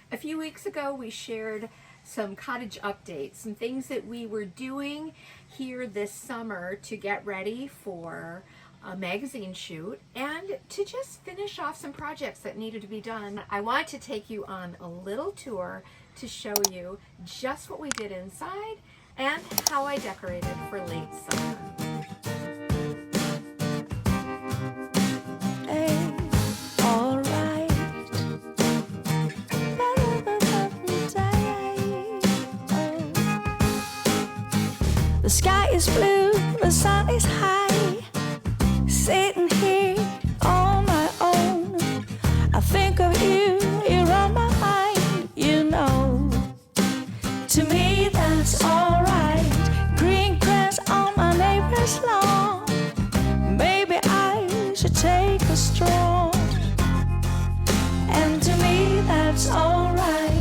A few weeks ago we shared some cottage updates, some things that we were doing here this summer to get ready for a magazine shoot and to just finish off some projects that needed to be done. I want to take you on a little tour to show you just what we did inside and how I decorated for late summer. The sky is blue, the sun is high. Sitting here on my own, I think of you, you're on my mind, you know. To me that's alright. Green grass on my neighbor's lawn. Maybe I should take a stroll. And to me that's alright.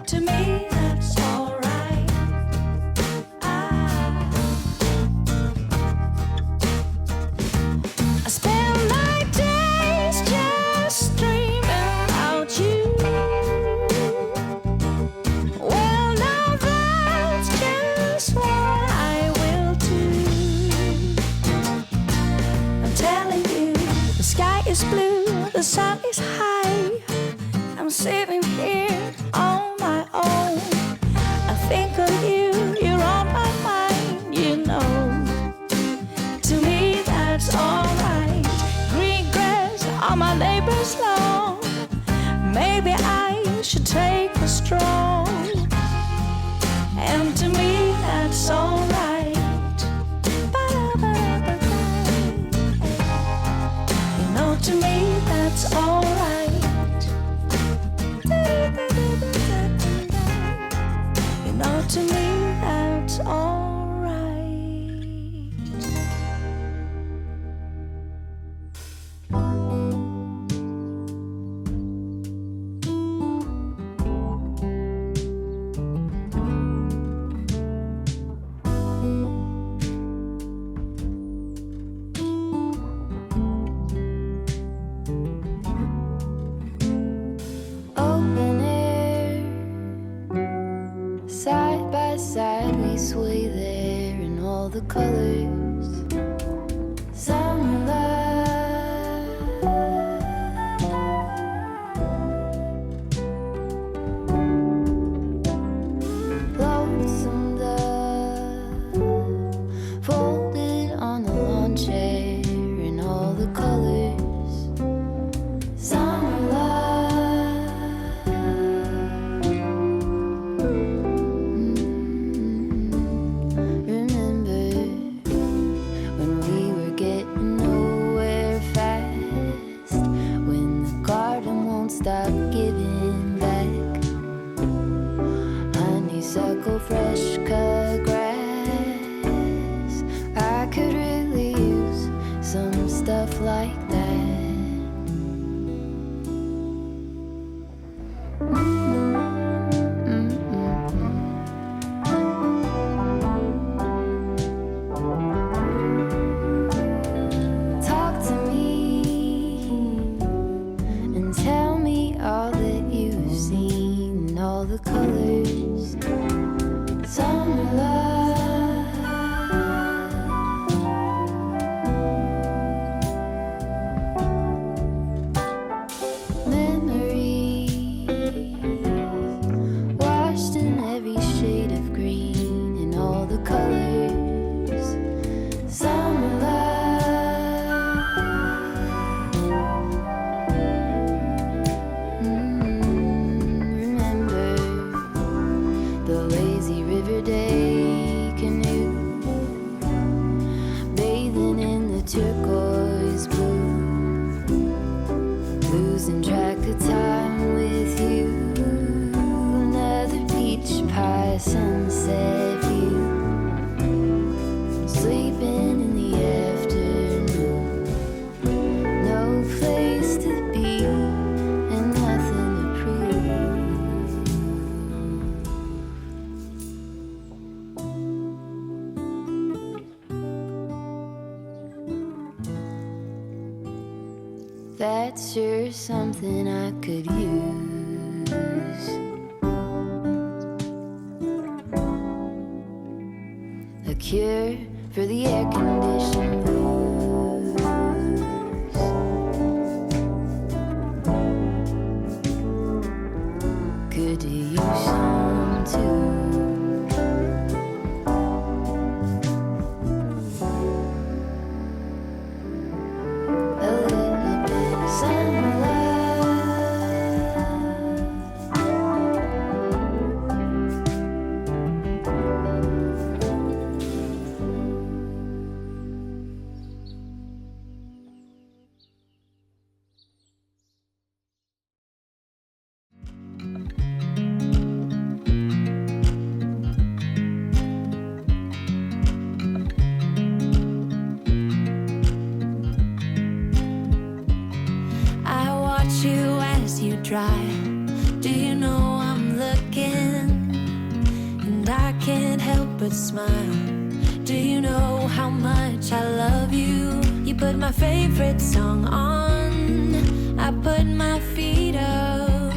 To me, that's alright. I spend my days just dreaming about you. Well, now that's just what I will do. I'm telling you, the sky is blue, the sun is high. I'm sitting here on my own. I think of you, you're on my mind, you know. To me that's alright. Green grass on my neighbor's lawn. Maybe I should take a stroll. And to me that's alright. You know, to me that's alright. You know, to me that's alright. Open air, side by side we sway there in all the colors. Summer love, lonesome dove, folded on the lawn chair in all the colors. Summer love, remember when we were getting nowhere fast, when the garden won't stop giving back. Honeysuckle, fresh cut grass. I could really use some stuff like that. Talk to me and tell me all that you've seen in all the colors. Summer love, memories washed in every shade of green in all the colors. Summer love. Remember the lazy river day canoe, bathing in the turquoise blue, losing track of time with you. Another peach pie sunset view, sleeping in the afternoon. No place to be and nothing to prove. That's sure something I could use. A cure for the air conditioning blues. Could use some too. A little bit of sunlight. I watch you as you drive. Do you know I'm looking? And I can't help but smile. Do you know how much I love you? You put my favorite song on. I put my feet up,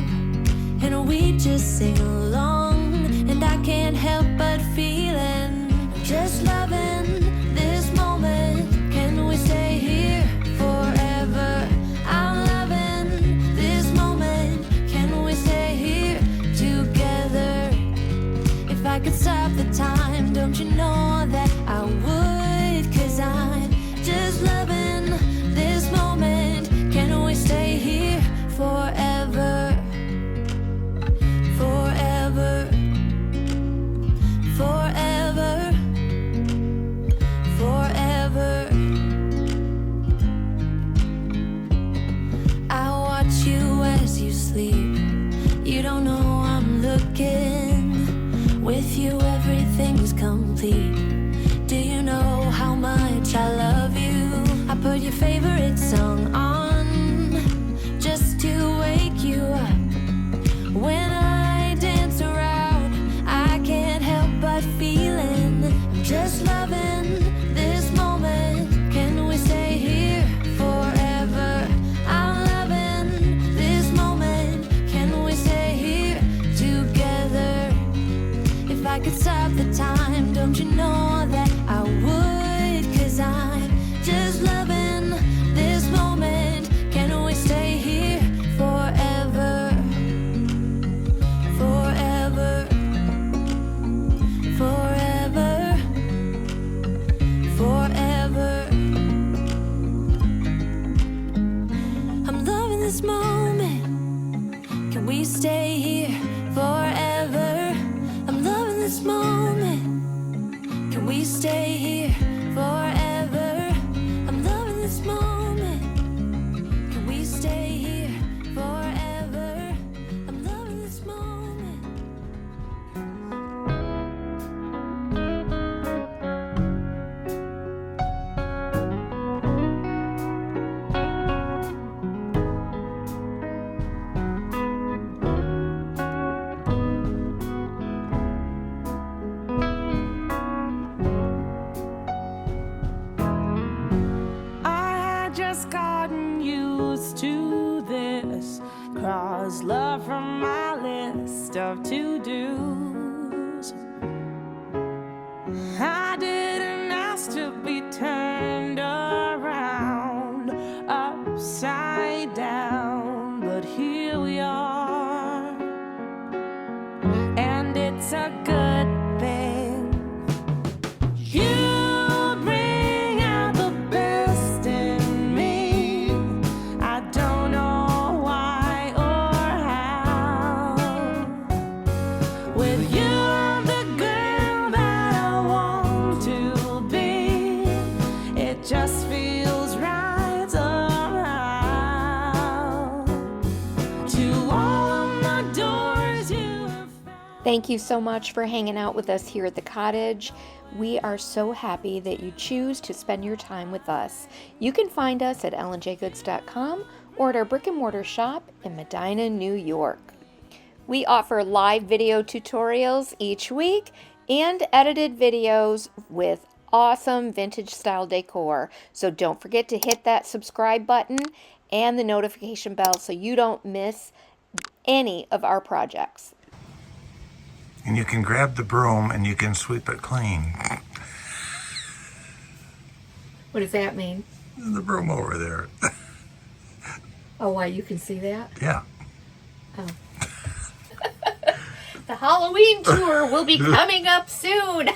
and we just sing along. And I can't help but feeling, just loving this moment. Can we stay here forever? I'm loving this moment. Can we stay here together? If I could stop the time, don't you know that I would? 'Cause I'm just loving this moment. Can we stay here forever? Forever. Forever. Forever. I watch you as you sleep. You don't know I'm looking. With you everything's complete. Do you know how much I love you? I put your favorite song on just to wake you up. When I dance around, I can't help but feeling, I'm just loving this moment. Can we stay here forever? I'm loving this moment. Can we stay here together? If I could stop the time, don't you know that I would? 'Cause I'm just loving this moment. Can we stay here forever? Forever. Forever. Forever. I'm loving this moment. Can we stay here forever? I'm loving this moment. Can we stay here forever? I'm loving this moment. Can we stay here forever? I'm loving this moment. I had just gotten used to this. Cross love from my list of to-dos. I didn't ask to be turned around, upside down, but here we are. And it's a good thing. You bring out the best in me. I don't know why or how. With you, I'm the girl that I want to be. It just feels right somehow. To all of my doors you have found. Thank you so much for hanging out with us here at the cottage. We are so happy that you choose to spend your time with us. You can find us at ellenjgoods.com or at our brick and mortar shop in Medina, New York. We offer live video tutorials each week and edited videos with awesome vintage style decor. So don't forget to hit that subscribe button and the notification bell so you don't miss any of our projects. And you can grab the broom and you can sweep it clean. What does that mean? The broom over there. Oh, why, you can see that? Yeah. Oh. The Halloween tour will be coming up soon.